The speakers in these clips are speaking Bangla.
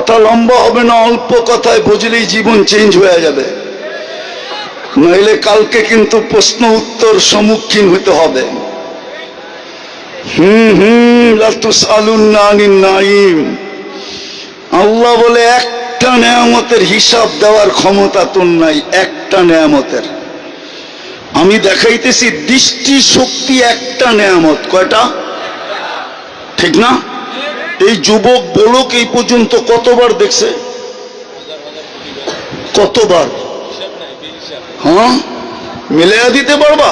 কথা লম্বা হবে না, অল্প কথায় বুঝলেই জীবন চেঞ্জ হয়ে যাবে, নইলে কালকে কিন্তু প্রশ্ন উত্তর সম্মুখীন হতে হবে। আল্লাহ বলে একটা নেয়ামতের হিসাব দেওয়ার ক্ষমতা তোর নাই, একটা নেয়ামতের। আমি দেখাইতেছি দৃষ্টি শক্তি একটা নেয়ামত। কয়টা? ঠিক না? এই যুবক বলক এই পর্যন্ত কতবার দেখছে? কতবার? হ্যাঁ, মিলাইয়া দিতে পারবা?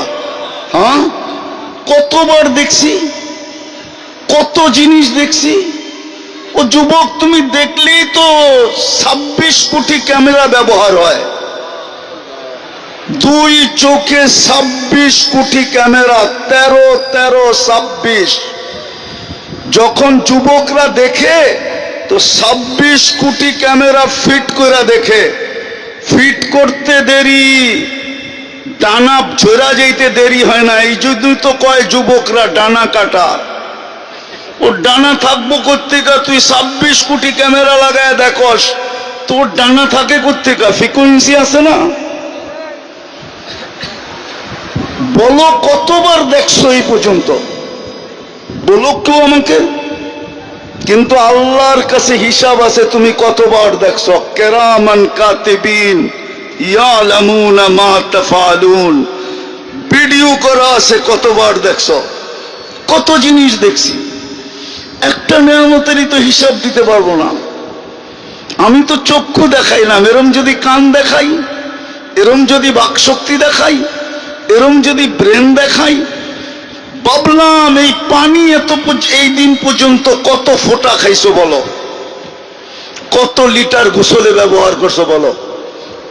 হ্যাঁ, কতবার দেখছি, কত জিনিস দেখছি। ও যুবক, তুমি দেখলেই তো 26 কোটি ক্যামেরা ব্যবহার হয়, 2 চোখে 26 কোটি ক্যামেরা, 13 যখন যুবকরা দেখে তো 26 কোটি ক্যামেরা ফিট করে দেখে। ফিট করতে দেরি, ডানা ঝরা যাইতে দেরি হয় না। এই জন্যই তো কয় যুবকরা ডানা কাটা। ওর ডানা থাকবো কোত্থেকা? তুই 26 কোটি ক্যামেরা লাগায় দেখস, তোর ডানা থাকে কোত্থেকা? ফ্রিকোয়েন্সি আছে না? বলো কতবার দেখছো এই পর্যন্ত? বলো কেউ আমাকে। কিন্তু আল্লাহর কাছে হিসাব আছে তুমি কতবার দেখছো। কিরামান কাতিবিন ইয়ালামুনা মা তাফআলুন, ভিডিও করা আছে কতবার দেখছো। কত জিনিস দেখছি, একটা নেয়ামতেরই তো হিসাব দিতে পারবো না। আমি তো চক্ষু দেখাইলাম, এরম যদি কান দেখাই, এরম যদি বাকশক্তি দেখাই, এরম যদি ব্রেন দেখাই, ভাবলাম এই পানি এত এই দিন পর্যন্ত কত ফোঁটা খাইছো বলো, কত লিটার গোসলে ব্যবহার করছো বলো।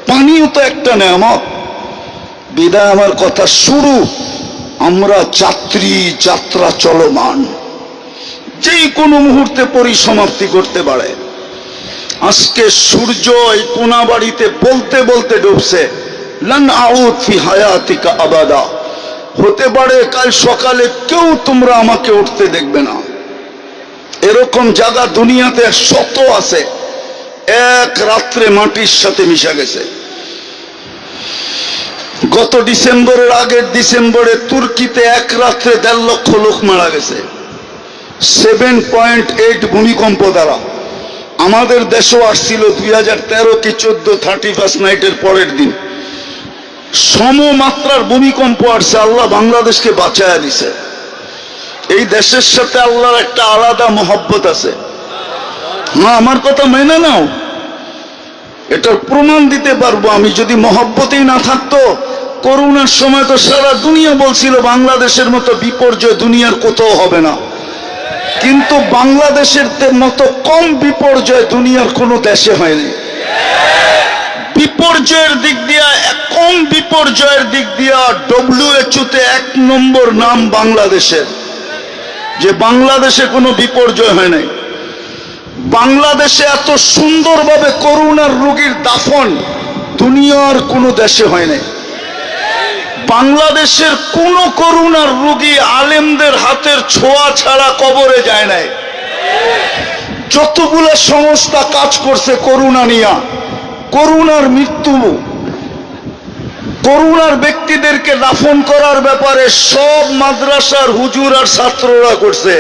পানিও তো একটা নেয়ামত। বিদায় আমার কথা শুরু, আমরা যাত্রী, যাত্রা চলমান, যে কোনো মুহূর্তে পরিসমাপ্তি করতে পারে। আজকে সূর্য এই কোনাবাড়িতে বলতে বলতে ডুবছে, লান আউদ ফি হায়াতিকা আবাদা, হতে পারে কাল সকালে কেউ তোমরা আমাকে উঠতে দেখবে না। এরকম জায়গা দুনিয়াতে শত আছে, এক রাত্রে মাটির সাথে মিশা গেছে। গত ডিসেম্বরের আগের ডিসেম্বরে তুর্কিতে এক রাত্রে 1.5 লক্ষ লোক মারা গেছে 7.8 ভূমিকম্প দ্বারা। আমাদের দেশেও আসছিল 2013 কি 14 31 নাইটের পরের দিন সমমাত্রার ভূমিকম্প আসছে। আল্লাহ বাংলাদেশকে বাঁচায়া দিছে। এই দেশের সাথে আল্লাহর একটা আলাদা মহব্বত আছে। হ্যাঁ, আমার কথা মেনে নাও, এটার প্রমাণ দিতে পারবো আমি। যদি মহব্বতই না থাকতো, করোনার সময় তো সারা দুনিয়া বলছিল বাংলাদেশের মতো বিপর্যয় দুনিয়ার কোথাও হবে না, কিন্তু বাংলাদেশের মতো কম বিপর্যয় দুনিয়ার কোনো দেশে হয়নি। বিপর্যয়ের দিক দিয়া, কম বিপর্যয়ের দিক দিয়া WHO তে 1 নম্বর নাম বাংলাদেশের, যে বাংলাদেশে কোনো বিপর্যয় হয় নাই। বাংলাদেশে এত সুন্দরভাবে করোনার রোগীর দাফন দুনিয়ার কোনো দেশে হয় নাই। বাংলাদেশের কোন করোনার রোগী আলেমদের হাতের ছোঁয়া ছাড়া কবরে যায় নাই। যতগুলো সংস্থা কাজ করছে করোনা নিয়ে, করোনার মৃত্যু, করোনার ব্যক্তিদেরকে দাফন করার ব্যাপারে সব মাদ্রাসার হুজুর আর ছাত্ররা করছে,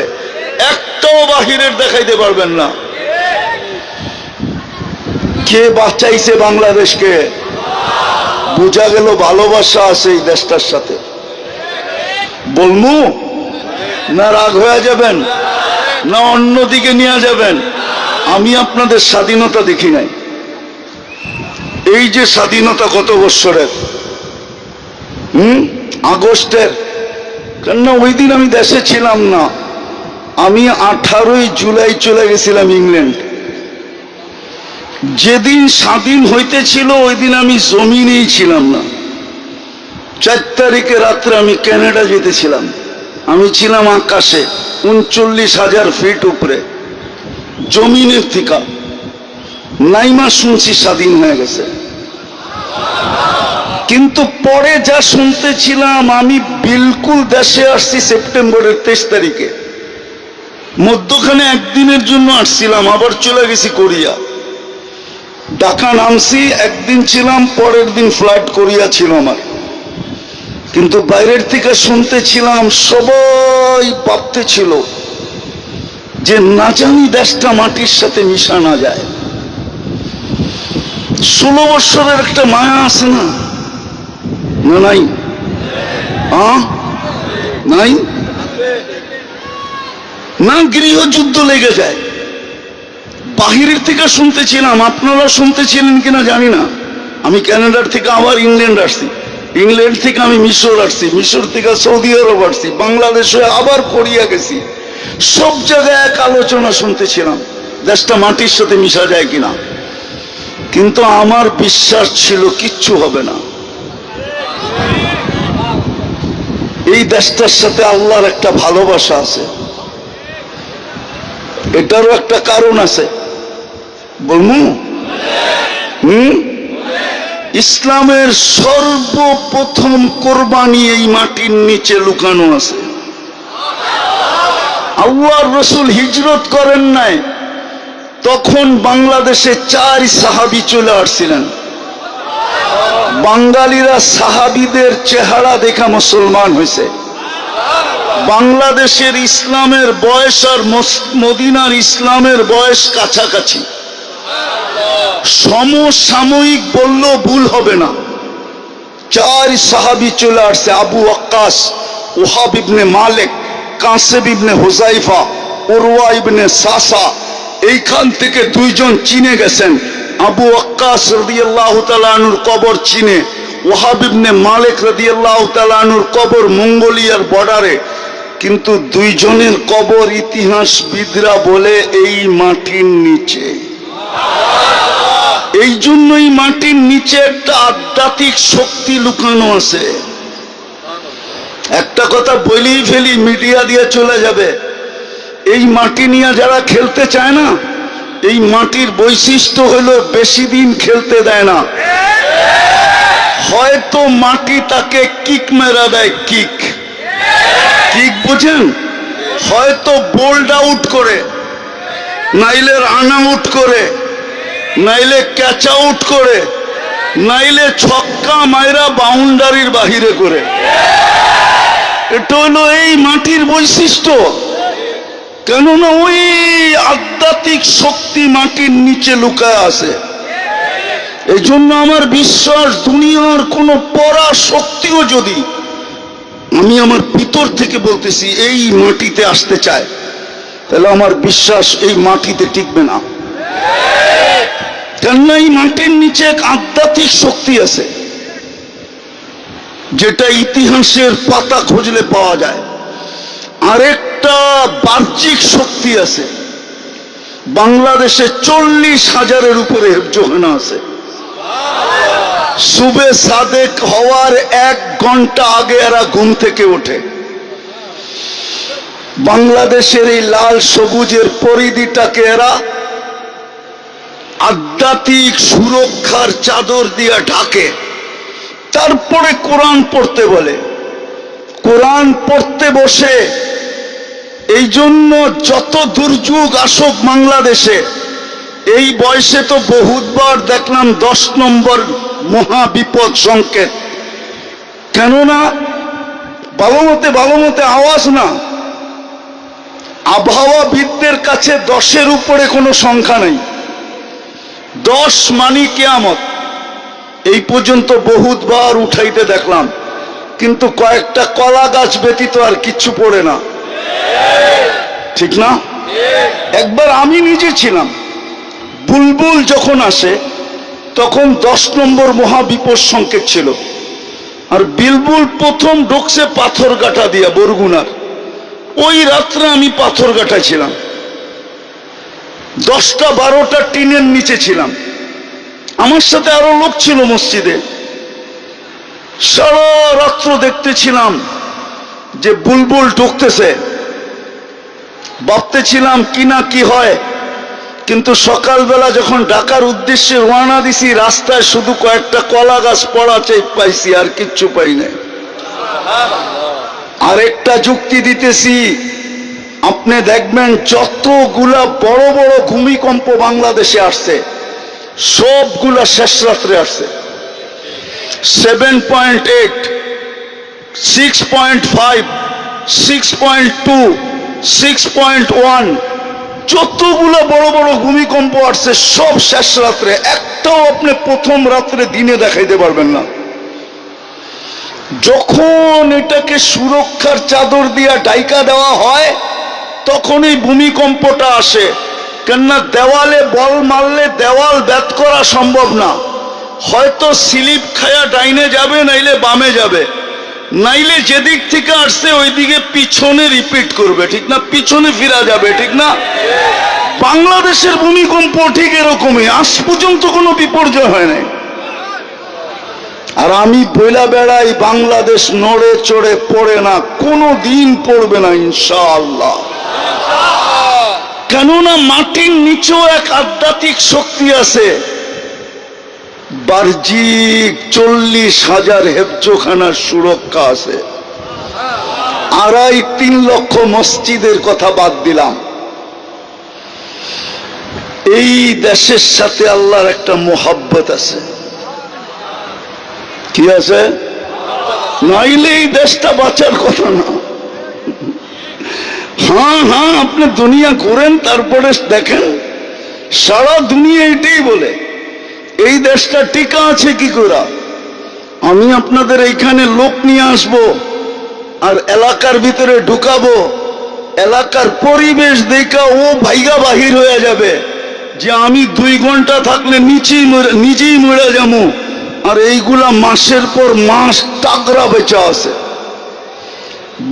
একটাও বাহিরের দেখাইতে পারবেন না। কে বাঁচাইছে বাংলাদেশকে? বোঝা গেল ভালোবাসা আছে এই দেশটার সাথে। বলমু না রাগ হয়ে যাবেন, না অন্যদিকে নিয়ে যাবেন? আমি আপনাদের স্বাধীনতা দেখি নাই। এই যে স্বাধীনতা কত বৎসরের, আগস্টের, কেননা ওই দিন আমি দেশে ছিলাম না। আমি 18 জুলাই চলে গেছিলাম ইংল্যান্ড। যেদিন স্বাধীন হইতেছিল ওই দিন আমি জমিনেই ছিলাম না। 4 তারিখে রাত্রে আমি কানাডা যেতেছিলাম। আমি ছিলাম আকাশে 39,000 ফিট উপরে, জমিনের থেকে নাইমা শুনছি স্বাধীন হয়ে গেছে। কিন্তু পরে যা শুনতেছিলাম, আমি বিলকুল দেশে আসছি সেপ্টেম্বরের 23 তারিখে। মধ্যখানে একদিনের জন্য আসছিলাম, আবার চলে গেছি কোরিয়া। ঢাকা নামছি, একদিন ছিলাম, পরের দিন ফ্লাইট কোরিয়া ছিল আমার। কিন্তু বাইরের থেকে শুনতেছিলাম, সবাই ভাবতেছিল যে না জানি দেশটা মাটির সাথে মিশা না যায়। 16 বছরের একটা মায়া আছে না? না নাই? নাই না? গৃহযুদ্ধ লেগে যায়। বাহিরের থেকে শুনতেছিলাম, আপনারা শুনতেছিলেন কিনা জানি না। আমি কানাডার থেকে আবার ইংল্যান্ড আসছি, ইংল্যান্ড থেকে আমি মিশর আসছি, মিশর থেকে সৌদি আরব আসছি, বাংলাদেশে আবার কোরিয়া গেছি। সব জায়গায় এক আলোচনা শুনতেছিলাম, দেশটা মাটির সাথে মিশা যায় কিনা। কিন্তু আমার বিশ্বাস ছিল কিচ্ছু হবে না। এই দেশটার সাথে আল্লাহর একটা ভালোবাসা আছে, এটারও একটা কারণ আছে, বলবো? ইসলামের সর্বপ্রথম কোরবানি এই মাটির নিচে লুকানো আছে। আল্লাহর রাসূল হিজরত করেন নাই, তখন বাংলাদেশে 4 সাহাবী চলে আসছিলেন। বাঙালিরা সাহাবীদের চেহারা দেখা মুসলমান হয়েছে। বাংলাদেশের ইসলামের বয়স আর মদিনার ইসলামের বয়স কাছাকাছি, সমসাময়িক বললেও ভুল হবে না। 4 সাহাবী চলে আসছে, আবু ওয়াক্কাস, ওহাব ইবনে মালিক, কাসেব ইবনে হুযাইফা, উরওয়া ইবনে সাসা। এইখান থেকে 2 জন চিনে গেছেন। আবু ওয়াক্কাস রাদিয়াল্লাহু তাআলা আনহুর কবর চীনে, ওহাব ইবনে মালিক রাদিয়াল্লাহু তাআলা আনহুর কবর মঙ্গোলিয়ার বর্ডারে। কিন্তু 2 জনের কবর ইতিহাসবিদরা বলে এই মাটির নিচে। এই জন্যই মাটির নিচে একটা আধ্যাত্মিক শক্তি লুকানো আছে। একটা কথা বলেই ফেলি, মিডিয়া দিয়ে চলে যাবে। এই মাটি নিয়ে যারা খেলতে চায় না, এই মাটির বৈশিষ্ট্য হলো বেশি দিন খেলতে দেয় না। হয়তো মাটি তাকে কিক মেরা দেয়, কিক বুঝেন? হয়তো বোল্ড আউট করে, নাইলে রান আউট করে, নাইলে ক্যাচ আউট করে, নাইলে ছক্কা মাইরা বাউন্ডারির বাহিরে করে। এটা হলো এই মাটির বৈশিষ্ট্য। কেননা ওই আধ্যাত্মিক শক্তি মাটির নিচে লুকায় আছে। এই জন্য আমার বিশ্বাস, দুনিয়ার কোন পরা শক্তিও যদি, আমি আমার ভিতর থেকে বলতেছি, এই মাটিতে আসতে চায়, তাহলে আমার বিশ্বাস এই মাটিতে টিকবে না। কেননা এই মাটির নিচে এক আধ্যাত্মিক শক্তি আছে, যেটা ইতিহাসের পাতা খুঁজলে পাওয়া যায়। আরেকটা বাহ্যিক শক্তি আছে। বাংলাদেশে 40,000-এর উপরে হেফজোখানা আছে। সুবে সাদেক হওয়ার 1 ঘন্টা আগে এরা ঘুম থেকে ওঠে। বাংলাদেশের এই লাল সবুজের পরিধিটাকে এরা আধ্যাত্মিক সুরক্ষার চাদর দিয়ে ঢাকে। তারপরে কোরআন পড়তে বলে। কোরআন পড়তে বসে, এই জন্য যত দুর্যোগ আসুক বাংলাদেশে, এই বয়সে তো বহুতবার দেখলাম 10 নম্বর মহাবিপদ সংকেত। কেননা ভালো মতে আওয়াজ না, আবহাওয়াবিদদের কাছে 10-এর উপরে কোনো সংখ্যা নেই। 10 মানে কিয়ামত। এই পর্যন্ত বহুতবার উঠাইতে দেখলাম, কিন্তু কয়েকটা কলা গাছ ব্যতীত আর কিচ্ছু পড়ে না, ঠিক না? একবার আমি নিজে ছিলাম, বুলবুল যখন আসে তখন 10 নম্বর মহাবিপদ সংকেত ছিল। আর বুলবুল প্রথম ঢুকছে পাথরঘাটা দিয়া, বরগুনার। ওই রাত্রে আমি পাথরঘাটা ছিলাম, 10টা-12টা টিনের নিচে ছিলাম। আমার সাথে আরো লোক ছিল মসজিদে। সারা রাত্র দেখতেছিলাম যে বুলবুল ঢুকতেছে, ভাবতেছিলাম কি না কি হয়। কিন্তু সকালবেলা যখন ঢাকার উদ্দেশ্যে রওনা দিছি, রাস্তায় শুধু কয়েকটা কলা গাছ পড়া পাইছি, আর কিচ্ছু পাই নাই। আরেকটা যুক্তি দিতেছি, আপনি দেখবেন যতগুলা বড় বড় ভূমিকম্প বাংলাদেশে আসছে, সবগুলা শেষ রাত্রে আসছে। 7.8, 6.5, 6.2, 6.1, যতগুলো বড় বড় ভূমিকম্প আসছে সব শেষ রাত্রে। একটাও আপনি প্রথম রাত্রে দিনে দেখাইতে পারবেন না। যখন এটাকে সুরক্ষার চাদর দিয়া ঢাইকা দেওয়া হয় তখন এই ভূমিকম্পটা আসে। কেননা দেওয়ালে বল মারলে দেওয়াল ভেদ করা সম্ভব না। হয়তো স্লিপ খায়া ডাইনে যাবে, নাইলে বামে যাবে, নাইলে যেদিক থেকে আসছে ওইদিকে পিছনে রিপিট করবে, ঠিক না? পিছনে ফিরা যাবে, ঠিক না? বাংলাদেশের ভূমিকম্প ঠিক এরকমই, আজ পর্যন্ত কোনো বিপর্যয় হয় নাই। আর আমি বইলা বেড়াই বাংলাদেশ নড়ে চড়ে পড়ে না, কোনো দিন পড়বে না ইনশাআল্লাহ। কেননা মাটির নিচেও এক আধ্যাত্মিক শক্তি আছে। বার্জিক 40,000 হেফজোখানার সুরক্ষা আছে। 2.5-3 লক্ষ মসজিদের কথা বাদ দিলাম। এই দেশের সাথে আল্লাহর একটা মোহাব্বত আছে। কি আছে? নাইলে এই দেশটা বাঁচার কথা না। হ্যাঁ হ্যাঁ, আপনি দুনিয়া করেন, তারপরে দেখেন সারা দুনিয়া এটাই বলে এই দেশটা টিকা আছে কি করে। আমি আপনাদের এইখানে লোক নিয়ে আসব আর এলাকার ভিতরে ঢুকাবো, এলাকার পরিবেশ দেখা ও ভাইগা বাহির হয়ে যাবে যে আমি 2 ঘন্টা থাকলে নিজেই মরে যাবো। আর এইগুলা মাসের পর মাস টাকরা বেচা আছে।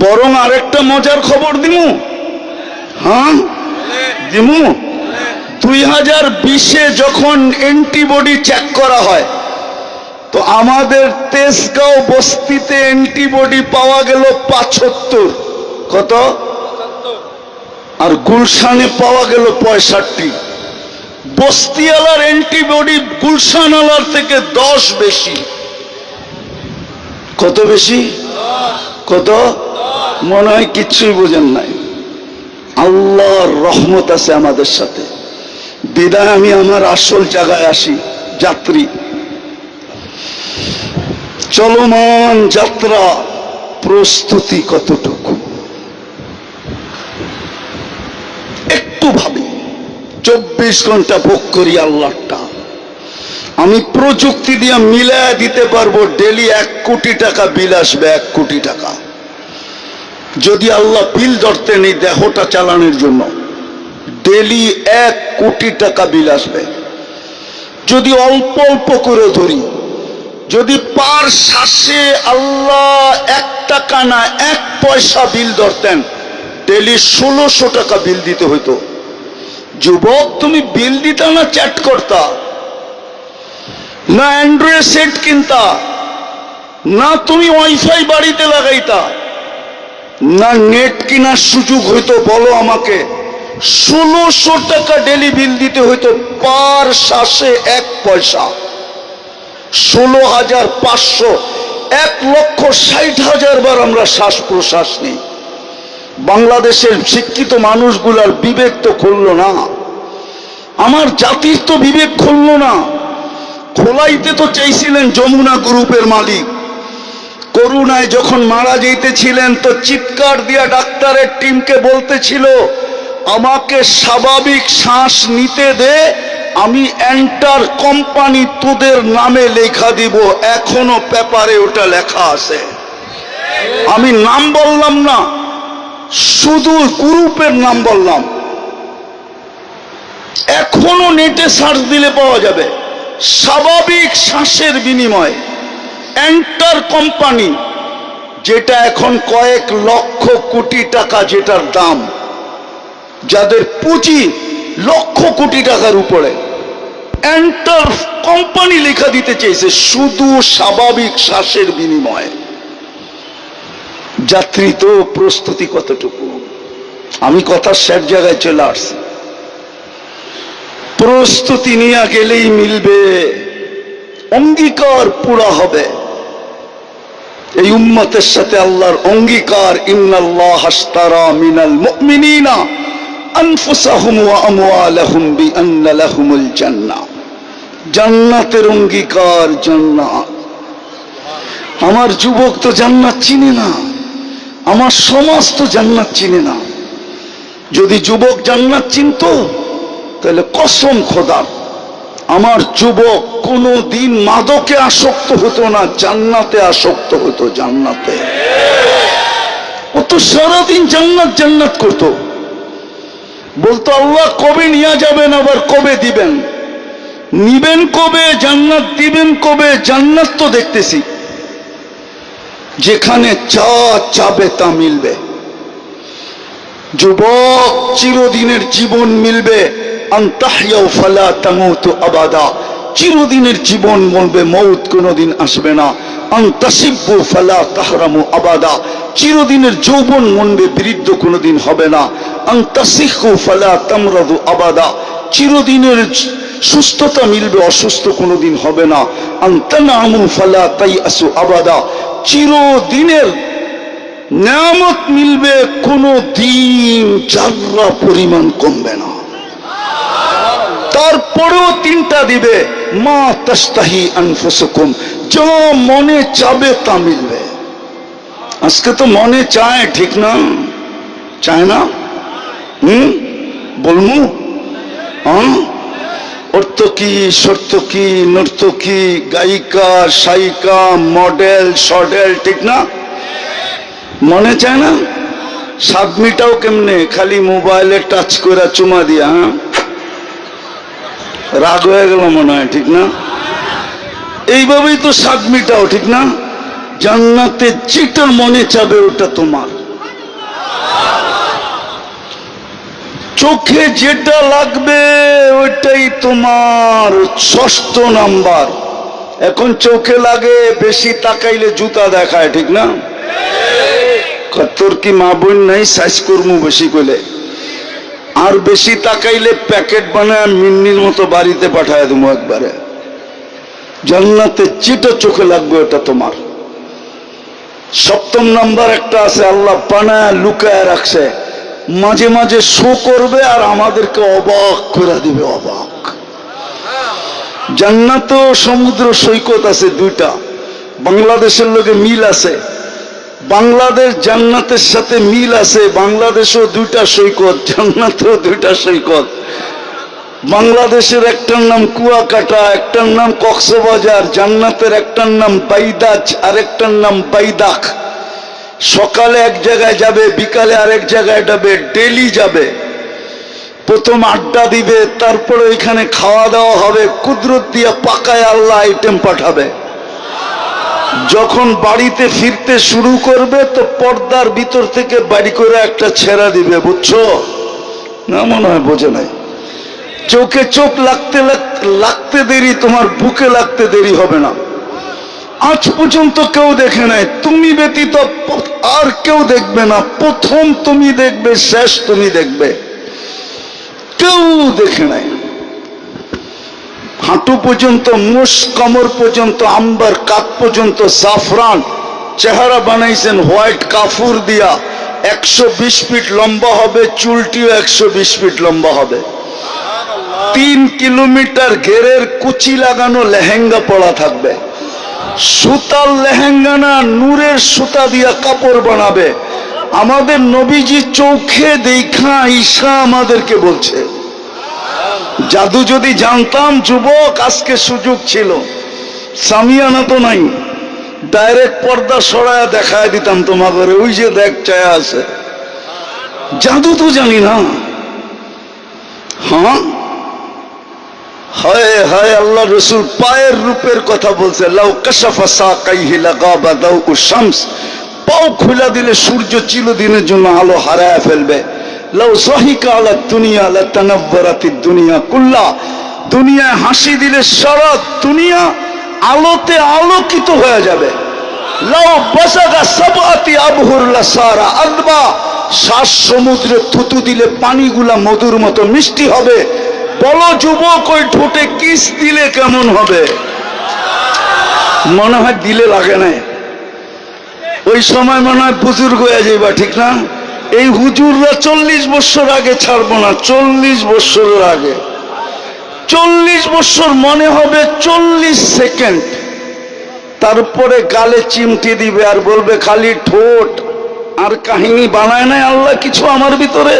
বরং আরেকটা মজার খবর দিমু। হ্যাঁ দিমু। 2020-এ যখন অ্যান্টিবডি চেক করা হয় তো আমাদের তেজগাঁও বস্তিতে অ্যান্টিবডি পাওয়া গেল 75। কত? আর গুলশানে পাওয়া গেল 65। বস্তিওয়ালার অ্যান্টিবডি গুলশানওয়ালার থেকে 10 বেশি। কত বেশি? কত? মনে হয় কিচ্ছুই বোঝেন নাই। আল্লাহর রহমত আছে আমাদের সাথে, বিদায় আমি আমার আসল জায়গায় আসি। যাত্রী, চলমান যাত্রা প্রস্তুতি কতটুকু একটু ভাবি। 24 ঘন্টা ভোগ করি আল্লাহটা। আমি প্রযুক্তি দিয়ে মিলায় দিতে পারবো ডেলি 1 কোটি টাকা বিল আসবে। 1 কোটি টাকা যদি আল্লাহ বিল ধরতেন এই দেহটা চালানোর জন্য, ডেলি 1 কোটি টাকা বিল আসবে। যদি অল্প অল্প করে ধরি, যদি পার শ্বাসে আল্লাহ 1 টাকা না 1 পয়সা বিল ধরতেন, ডেলি 1600 টাকা বিল দিতে হইতো। যুবক, তুমি বিল দিতা না চ্যাট করতা, না অ্যান্ড্রয়েড সেট কিনতা, না তুমি ওয়াইফাই বাড়িতে লাগাইতা, না নেট কেনার সুযোগ হইতো? বলো আমাকে। 1600 টাকা ডেলি বিল দিতে হইতো পার শ্বাসে 1 পয়সা। 16,500, 1,60,000 বার আমরা শ্বাস প্রশ্বাস নিই। বাংলাদেশের শিক্ষিত মানুষগুলার বিবেক তো খুলল না, আমার জাতির তো বিবেক খুলল না। খোলাইতে তো চাইছিলেন যমুনা গ্রুপের মালিক। করোনায় যখন মারা যেতেছিলেন তো চিৎকার দিয়া ডাক্তারের টিমকে বলতেছিল, আমাকে স্বাভাবিক শ্বাস নিতে দে, আমি এন্টার কোম্পানি তোদের নামে লেখা দিব। এখনো পেপারে ওটা লেখা আছে। আমি নাম বললাম না, শুধু গ্রুপের নাম বললাম। এখনো নেটে সার্চ দিলে পাওয়া যাবে। স্বাভাবিক শ্বাসের বিনিময়ে এন্টার কোম্পানি, যেটা এখন কয়েক লক্ষ কোটি টাকা যেটার দাম, যাদের পুঁজি লক্ষ কোটি টাকার উপরে, এন্টার কোম্পানি লেখা দিতে চেয়েছে শুধু স্বাভাবিক শ্বাসের বিনিময়ে। যাত্রী তো প্রস্তুতি কতটুকু? আমি কথা শেষ জায়গায় চলে আসছি। প্রস্তুতি নিয়ে গেলেই মিলবে, অঙ্গীকার পুরা হবে। এই উম্মতের সাথে আল্লাহর অঙ্গীকার, ইন্নাল্লাহ আশতারা মিনাল মুমিনিনা আনফুসাহুম ওয়া আমওয়ালাহুম বিআন্না লাহুমুল জান্নাহ। জান্নাতের অঙ্গীকার জান্নাত। আমার যুবক তো জান্নাত চিনে না, আমার সমাজ তো জান্নাত চিনে না। যদি যুবক জান্নাত চিনতো তাহলে কসম খোদার আমার যুবক কোনো দিন মাদকে আসক্ত হতো না, জান্নাতে আসক্ত হতো। জান্নাতে ও তো সারাদিন জান্নাত জান্নাত করতো, বলতো আল্লাহ কবে নিয়ে যাবেন, আবার কবে দিবেন, নিবেন কবে, জান্নাত দিবেন কবে। জান্নাত তো দেখতেছি, যেখানে যা চাবে তা মিলবে। যুবক চিরদিনের জীবন মিলবে, আনতাহইয়াউ ফালা তামুতু আবাদা, চিরদিনের জীবন বলবে, মৌত কোনোদিন আসবে না। আনতাসিব্বু ফালা তাহরামু আবাদা, চিরদিনের যৌবন মনবে, বৃদ্ধ কোনোদিন হবে না। আনতাসিহু ফালা তামরাদু আবাদা, চিরদিনের সুস্থতা মিলবে, অসুস্থ কোনোদিন হবে না। আনতানামু ফালা তাইআসু আবাদা, চিরদিনের নিয়ামত মিলবে, কোনো দিন যারা পরিমাণ কমবে না। তারপরেও তিনটা দিবে, মা তাস্তাহি আনফুসুকুম, যা মনে চাবে তা মিলবে। আজকে তো মনে চায়, ঠিক না? চায় না? বলমু অর্থকি, সর্তকি, নর্তকি, গায়িকা, সায়িকা, মডেল, সডেল, ঠিক না? মনে চায় না? স্বাদ মিটাও কেমনে? খালি মোবাইলে টাচ করে চুমা দিয়া। রাগ হয়ে গেল মনে হয়, ঠিক না? এইভাবেই তো স্বাদ মিটাও, ঠিক না? জান্নাতে যেটা মনে চাবে ওটা তোমার। চোখে যেটা লাগবে ওইটাই তোমার। 6 নাম্বার, এখন চোখে লাগে বেশি তাকাইলে জুতা দেখায়, ঠিক না? তোর কি মা বোন নাই, সাইজ করমু বেশি কইলে, আর বেশি তাকাইলে প্যাকেট বানায় মিন্নির মতো বাড়িতে পাঠায় দেবো একবারে। জান্নাতে যেটা চোখে লাগবে ওটা তোমার। 7 নাম্বার একটা আছে, আল্লাহ বানায় লুকায় রাখছে, মাঝে মাঝে শো করবে আর আমাদেরকে অবাক করে দিবে, অবাক। জান্নাতেও সমুদ্র সৈকত আছে 2টা, বাংলাদেশের লোকে মিল আছে। বাংলাদেশ জান্নাতের সাথে মিল আছে, বাংলাদেশেও 2টা সৈকত, জান্নাতেও 2টা সৈকত। বাংলাদেশের একটার নাম কুয়াকাটা, একটার নাম কক্সবাজার। জান্নাতের একটার নাম বাইদাজ, আরেকটার নাম বাইদাক। সকালে এক জায়গায় যাবে, বিকালে আরেক জায়গায় যাবে, ডেলি যাবে। প্রথম আড্ডা দিবে, তারপরে ওইখানে খাওয়া দাওয়া হবে, কুদরত দিয়া পাকায় আল্লাহ আইটেম পাঠাবে। যখন বাড়িতে ফিরতে শুরু করবে তো পর্দার ভিতর থেকে বাড়ি করে একটা ছেঁড়া দিবে, বুঝছো না? মনে হয় বোঝে নাই। চোখে চোখ লাগতে লাগতে দেরি, তোমার বুকে লাগতে দেরি হবে না। আজ পর্যন্ত কেউ দেখে নাই, তুমি ব্যতীত আর কেউ দেখবে না। প্রথম তুমি দেখবে, শেষ তুমি দেখবে, কেউ দেখে নাই। হাঁটু পর্যন্ত, মুষ কমর পর্যন্ত, আম্বার কাত পর্যন্ত জাফরান চেহারা বানাইছেন হোয়াইট কাফুর দিয়া। 120 ফিট লম্বা হবে, চুলটিও 120 ফিট লম্বা হবে। 3 কিলোমিটার ঘেরের কুচি লাগানো লেহেঙ্গা পরা থাকবে। সুতার লেহেঙ্গা না, নূরের সুতা দিয়া কাপড় বানাবে। আমাদের নবীজি চোখে দেখা ঈশা আমাদেরকে বলছে। জাদু যদি জানতাম যুবক, আজকে সুযোগ ছিল। সামিয়ানা তো নাই, ডাইরেক্ট পর্দা সরায় দেখায় দিতাম তোমাদের, ওই যে দেখ চায়া আছে। জাদু তো জানি না। হ্যাঁ, হায় হায়, আল্লাহ রসুল পায়ের রূপের কথা বলছে। লাউ কাশাফা সাকাইহি লাগাবা দাউ শামস, পাও খুলে দিলে সূর্য চিরদিনের জন্য আলো হারায় ফেলবে। লাউ সাহিকা আলা দুনিয়া লাতানাওয়ারাতিদ দুনিয়া কুল্লা, দুনিয়ায় হাসি দিলে সারা দুনিয়া আলোতে আলোকিত হয়ে যাবে। লাউ বাসাগা সাবআতি আবহুর লাসারা আদবা, 7 সমুদ্রে থুতু দিলে পানিগুলা মধুর মতো মিষ্টি হবে। বলো যুবক, ওই ঠোঁটে কিস দিলে কেমন হবে? মনে হয় দিলে লাগে না, ওই সময় মনে হয় বুজুর্গ হয়ে যাইবা, ঠিক না? এই হুজুররা 40 বছর আগে ছাড়বো না, 40 বছরের আগে 40 বছর মনে হবে 40 সেকেন্ড, তারপরে গালে চিমটি দিবে আর বলবে খালি ঠোঁট। আর কাহিনী বানায় নাই আল্লাহ কিছু আমার ভিতরে?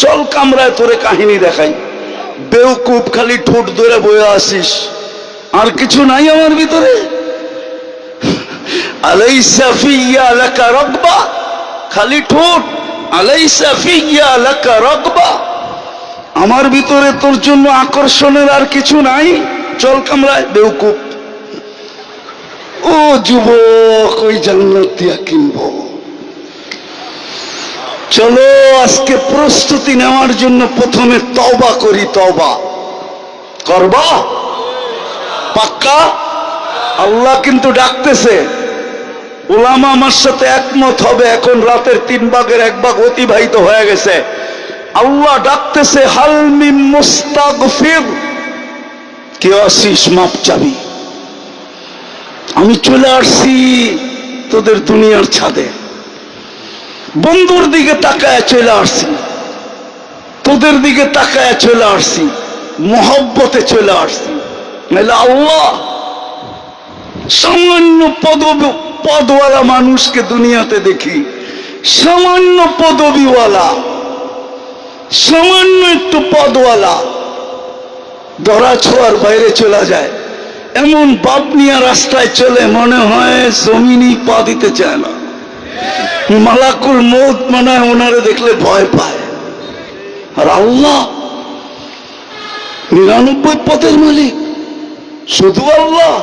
চল কামরায় তোরে কাহিনী দেখাই। বেউকুফ, খালি ঠোঁট ধরে বয়ে আসিস, আর কিছু নাই আমার ভিতরে? আলাইসা ফিয়া লাকা রাগবা, খালি ঠোঁট। আলাইসা ফিয়া লাকা রাগবা, আমার ভিতরে তোর জন্য আকর্ষণের আর কিছু নাই? চল কামরায়, বেউকুফ। ও যুবক, ওই জান্নাত দিয়া কিনবো। চলো আজকে প্রস্তুতি নেওয়ার জন্য প্রথমে তওবা করি। তওবা করবা? পাক্কা? আল্লাহ কিন্তু ডাকতেছে। উলামা আমার সাথে একমত হবে, এখন রাতের 3 ভাগের 1 ভাগ অতিবাহিত হয়ে গেছে। আল্লাহ ডাকতেছে, হাল মিন মুস্তাগফির, কে আসিস মাপ চাবি? আমি চলে আসছি তোদের দুনিয়ার ছাদে, বন্ধুর দিকে তাকায় চলে আসছি, তোদের দিকে তাকায় চলে আসছি, মহব্বতে চলে আসছি। নাহলে আল্লাহ সামান্য পদওয়ালা মানুষকে দুনিয়াতে দেখি, সামান্য পদবিওয়ালা, সামান্য একটু পদওয়ালা ধরা ছোঁয়ার বাইরে চলে যায়। এমন বাপ নিয়ে রাস্তায় চলে, মনে হয় জমিনই পা দিতে চায় না। মালাকুল মউত মনে হয় ওনারে দেখলে ভয় পায়। আর আল্লাহ 99 পদের মালিক, শুধু আল্লাহ,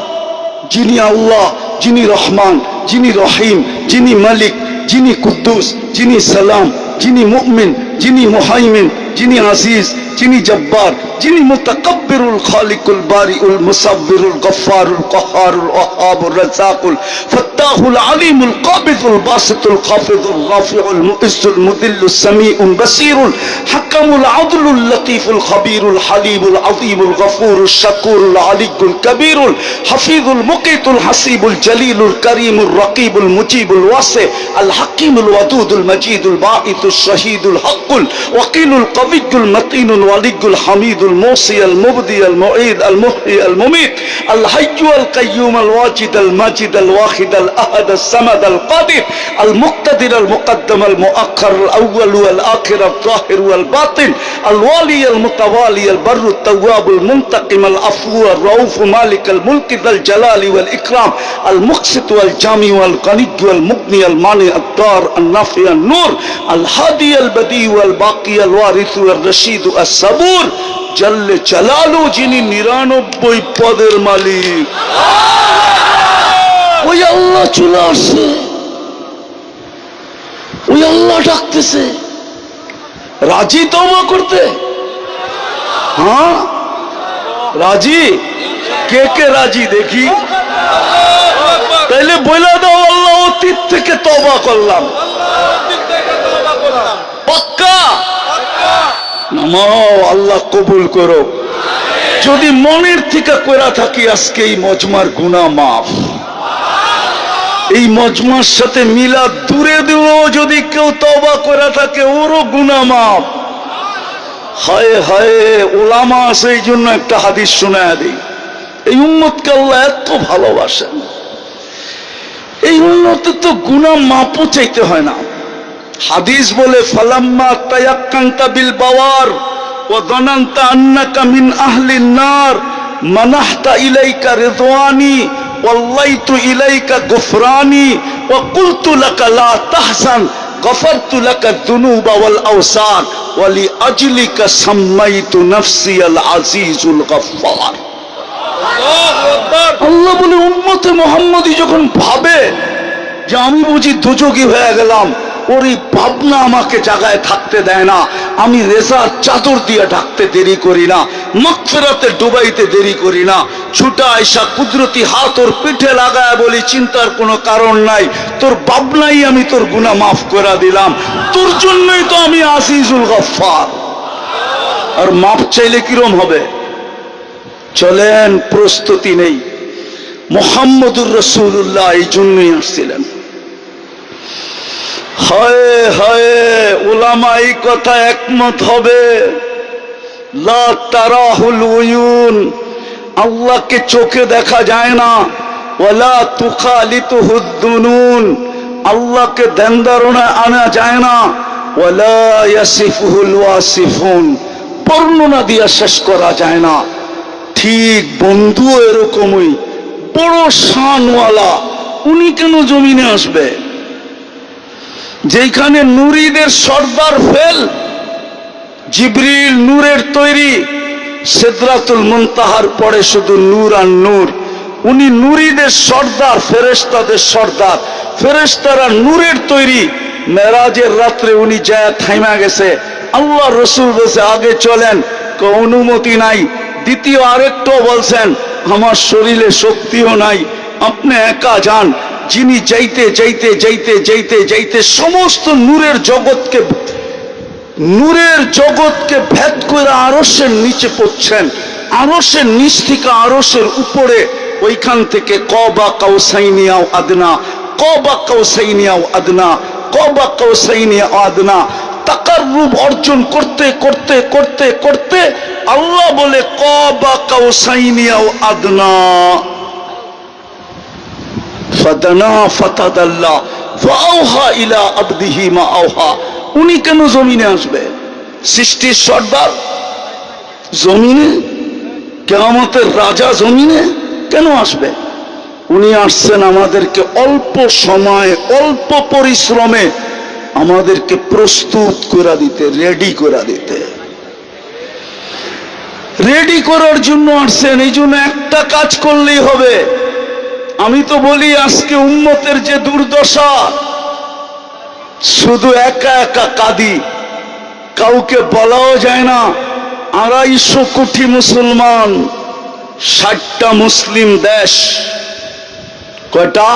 যিনি আল্লাহ, যিনি রহমান, যিনি রহিম, যিনি মালিক, যিনি কুদ্দুস, যিনি সালাম, যিনি মুমিন, যিনি মুহাইমিন, যিনি আজিজ, যিনি জব্বার, যিনি মুতাকাব্বিরুল খালিকুল বারিউল মুসাব্বিরুল গফফারুল কাহ্হারুল ওয়াহ্হাবুর রাজ্জাকুল ফাত্তাহুল আলিমুল কাবিদুল বাসিতুল খাফিদুল রাফিউল মুইজ্জুল মুদিল্লুস সামিউল বাসিরুল হাকামুল আদলুল লতীফুল খাবীরুল হালিমুল আযীমুল গফুরুশ শাকুরুল আলিয়ুল কবীরুল হাফিজুল মুকিতুল হাসিবুল জলিলুল করিমুর রকিবুল মুজিবুল ওয়াসি আল হাকিমুল ওয়াদুদুল মজিদুল বাঈতুশ শহীদুল হকুল ওয়াকিলুল কবিয়ুল মতিনুল ওয়ালিয়ুল হামিদুল মুসি আল মুবদি আল মুঈদ আল মুহয়ি আল মুমীত আল হাইয়্যু আল কাইয়্যুম আল ওয়াজিদ আল মাজিদ আল ওয়াহিদ আল আহাদ আল সামাদ আল কাদির আল মুক্তাদির আল মুকদ্দম আল মুআক্খার আল আউয়াল ওয়াল আখির আল যাহির ওয়াল বাতিন আল ওয়ালি আল মুতাওয়ালি আল বাররু তাওয়াব আল মুনতাকিম আল আফু আল রাউফ মালিক আল মুলক আল জালালি ওয়াল ইকরাম আল মুকসিত ওয়াল জামি ওয়াল গনিয় ওয়াল মুগনি আল মানি আল দার আল নাফি আল নূর আল হাদি আল বদি ওয়াল বাকি আল ওয়ারিস ওয়াল রশিদ আল সাবুর জল্লে জালালু, যিনি 99 পদের মালিক। ওই আল্লাহ চলে আসছে, ওই আল্লাহ ডাকতেছে। রাজি তওবা করতে? হ্যাঁ রাজি? কে কে রাজি দেখি? তাইলে বলে দাও, আল্লাহ অতীত থেকে তওবা করলাম। পাক্কা? নামাও, আল্লাহ কবুল করো। যদি মনের থেকে কইরা থাকি, আজকে এই মজমার গুনাহ মাফ। এই মজমার সাথে মিলাদ দূরে দিয়েও যদি কেউ তওবা কইরা থাকে, ওরও গুনাহ মাফ। হায় হায়, উলামা সেই জন্য একটা হাদিস শোনায় দিই। এই উম্মতকে আল্লাহ এত ভালোবাসেন, এই উম্মতের তো গুনাহ মাপও চাইতে হয় না। হাদিস বলে, ফালাম্মা তায়াক্কানতা বিল বাওয়ার ওয়া যানানতা আন্নাকা মিন আহলিন নার মানাহতা ইলাইকা রিদওয়ানি ওয়াল্লাইতু ইলাইকা গুফরানি ওয়া কুলতু লাকা লা তাহজান গফরতু লাকা যুনুবা ওয়াল আওসার ওয়া লিআজলিকা সাম্মাইতু নাফসি আল আজিজুল গফফার। আল্লাহু আকবার। আল্লাহ বলে, উম্মতে মুহাম্মদী যখন ভাবে যে আমি বুঝি দুযোগী হয়ে গেলাম, ওর এই ভাবনা আমাকে জায়গায় থাকতে দেয় না। আমি রেজার চাদর দিয়ে ঢাকতে দেরি করি না, মাগফিরাতে ডুবাইতে দেরি করি না। ছুটা আয়সা কুদরতি হাত ওর পিঠে লাগায় বলি, চিন্তার কোনো কারণ নাই, তোর ভাবনাই আমি তোর গুনাহ মাফ করে দিলাম। তোর জন্যই তো আমি আজিজুল গফফার। আর মাফ চাইলে কিরম হবে? চলেন, প্রস্তুতি নেই। মুহাম্মদুর রাসূলুল্লাহ এই জন্যই আসছিলেন। হায় হায়, উলামা এই কথা একমত হবে। লা তারাহুল উয়ুন, আল্লাহকে চোখে দেখা যায় না। ওয়ালা তুখালিতুহুদ দুনুন, আল্লাহকে ধ্যান ধারণায় আনা যায় না। ওয়ালা ইয়াসিফুহুল ওয়াসিফুন, বর্ণনা দিয়া শেষ করা যায় না। ঠিক বন্ধু এরকমই বড় শানওয়ালা, উনি কেন জমিনে আসবে? যেখানে নুরীদের সর্দার ফেল, জিবরিল নূরের তৈরি, সিদরাতুল মুনতাহার পরে শুধু নূর আর নূর। উনি নুরীদের সর্দার, ফেরেশতাদের সর্দার, ফেরেশতারা নূরের তৈরি। মেরাজের রাত্রে উনি যায় থাইমা গেছে। আল্লাহ রসুল বলছে আগে চলেন, অনুমতি নাই। দ্বিতীয় আরেকটাও বলছেন আমার শরীরে শক্তিও নাই, আপনি একা যান। যিনি যাইতে যাইতে যাইতে যাইতে যাইতে সমস্ত নূরের জগৎকে ভেদ করে আরশের নিচে পড়ছেন। আরশের নিচ থেকে আরশের উপরে, ওইখান থেকে কবা কাউসাইনিয়াও আদনা, কবা কাউসাইনিয়াও আদনা, কবা কাউসাইনিয়াও আদনা, তাকাররুব অর্জন করতে করতে করতে করতে আল্লাহ বলে কবা কাউসাইনিয়াও আদনা, ফাদানা ফাতাদাল্লাহ ফাআওহা ইলা আবদিহি মা আওহা। উনি কেন জমিনে আসবে? সৃষ্টির সর্দার জমিনে, কিয়ামতের রাজা জমিনে কেন আসবে? উনি আসছেন আমাদেরকে অল্প সময়, অল্প পরিশ্রমে আমাদেরকে প্রস্তুত করে দিতে, রেডি করে দিতে। রেডি করার জন্য আসছেন। এই জন্য একটা কাজ করলেই হবে। আমি তো বলি আজকে উম্মতের যে দুর্দশা, শুধু একা একা কাঁদি, কাউকে বলাও যায় না। 250 কোটি মুসলমান, 60টা মুসলিম দেশ। কয়টা?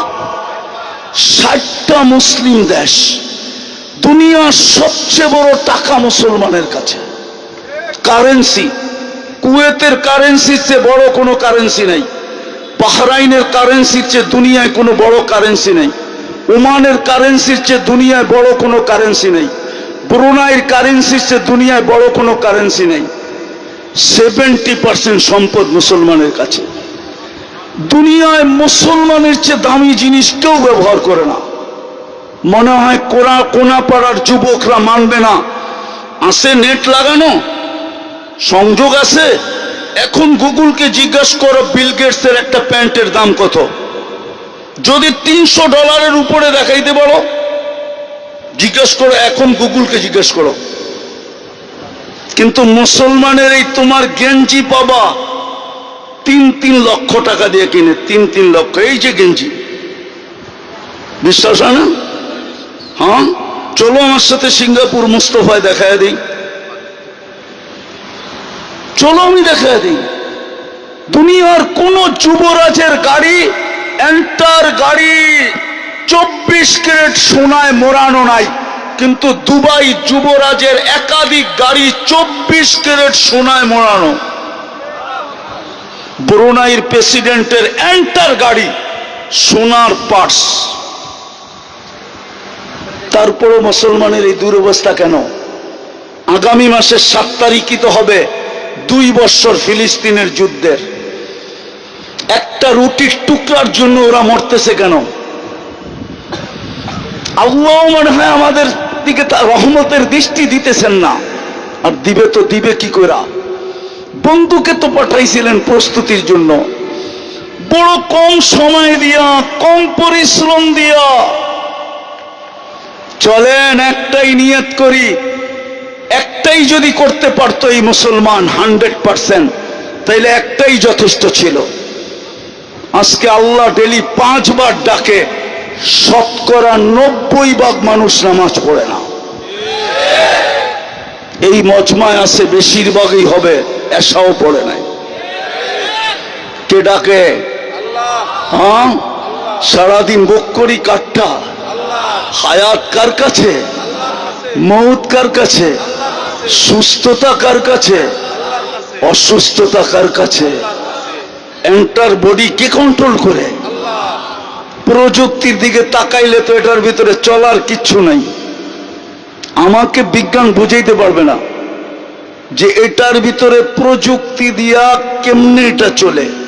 60টা মুসলিম দেশ। দুনিয়ার সবচেয়ে বড় টাকা মুসলমানের কাছে। কারেন্সি, কুয়েতের কারেন্সির চেয়ে বড় কোনো কারেন্সি নাই। বাহরাইনের কারেন্সির চেয়ে দুনিয়ায় কোনো বড় কারেন্সি নেই। ওমানের কারেন্সির চেয়ে দুনিয়ায় বড় কোনো কারেন্সি নেই। ব্রুনাইয়ের কারেন্সির চেয়ে দুনিয়ায় বড় কোনো কারেন্সি নেই। 70% সম্পদ মুসলমানের কাছে। দুনিয়ায় মুসলমানের চেয়ে দামি জিনিস কেউ ব্যবহার করে না। মনে হয় কোনাপাড়ার যুবকরা মানবে না। আছে নেট লাগানো, সংযোগ আছে। এখন গুগলকে জিজ্ঞাসা করো বিল গেটসের একটা প্যান্টের দাম কত, যদি $300 উপরে দেখাইতে পারো, জিজ্ঞেস করো। এখন গুগলকে জিজ্ঞেস করো। কিন্তু মুসলমানের এই তোমার গেঞ্জি পাবা 3 লক্ষ টাকা দিয়ে কিনে, 3 লক্ষ। এই যে গেঞ্জি, বিশ্বাস হয় না? হ্যাঁ, চলো আমার সাথে সিঙ্গাপুর মুস্তফায় দেখায় দিই। চলো আমি দেখায় দিই। দুনিয়ার কোন যুবরাজের গাড়ি, এন্টার গাড়ি 24 ক্যারেট সোনায় মোড়ানো নাই, কিন্তু দুবাই যুবরাজের একাধিক গাড়ি 24 ক্যারেট সোনায় মোড়ানো। ব্রুনাইয়ের প্রেসিডেন্টের এন্টার গাড়ি সোনার পার্টস। তারপরও মুসলমানের এই দুরবস্থা কেন? আগামী মাসের 7 তারিখই তো হবে 2 বছর ফিলিস্তিনের যুদ্ধের। একটা রুটির টুকরার জন্য ওরা মরতেছে কেন? আল্লাহ মনে হয় আমাদের দিকে রহমতের দৃষ্টি দিতেছেন না। আর দিবে তো দিবে কি করে? বন্ধুকে তো পাঠাইছিলেন প্রস্তুতির জন্য, বড় কম সময় দিয়া, কম পরিশ্রম দিয়া। চলেন একটাই নিয়ত করি, একটাই যদি করতে পারতো এই মুসলমান 100%, তাইলে একটাই যথেষ্ট ছিল। আজকে আল্লাহ ডেলি 5 বার ডাকে, শতকরা 90% মানুষ নামাজ পড়ে না। এই মজমায় আছে বেশিরভাগই হবে এশাও পড়ে নাই। কে ডাকে? হ্যাঁ, সারাদিন বুক করি কাঠটা। হায়াত কার কাছে? মৌত কার কাছে? সুস্থতা কার কাছে? অসুস্থতা কার কাছে? এন্টার বডি কে কন্ট্রোল করে? প্রযুক্তির দিকে তাকাইলে তো এটার ভিতরে চলার কিচ্ছু নাই। আমাকে বিজ্ঞান বুঝাইতে পারবে না। যে এটার ভিতরে প্রযুক্তি দিয়া কেমনে এটা চলে।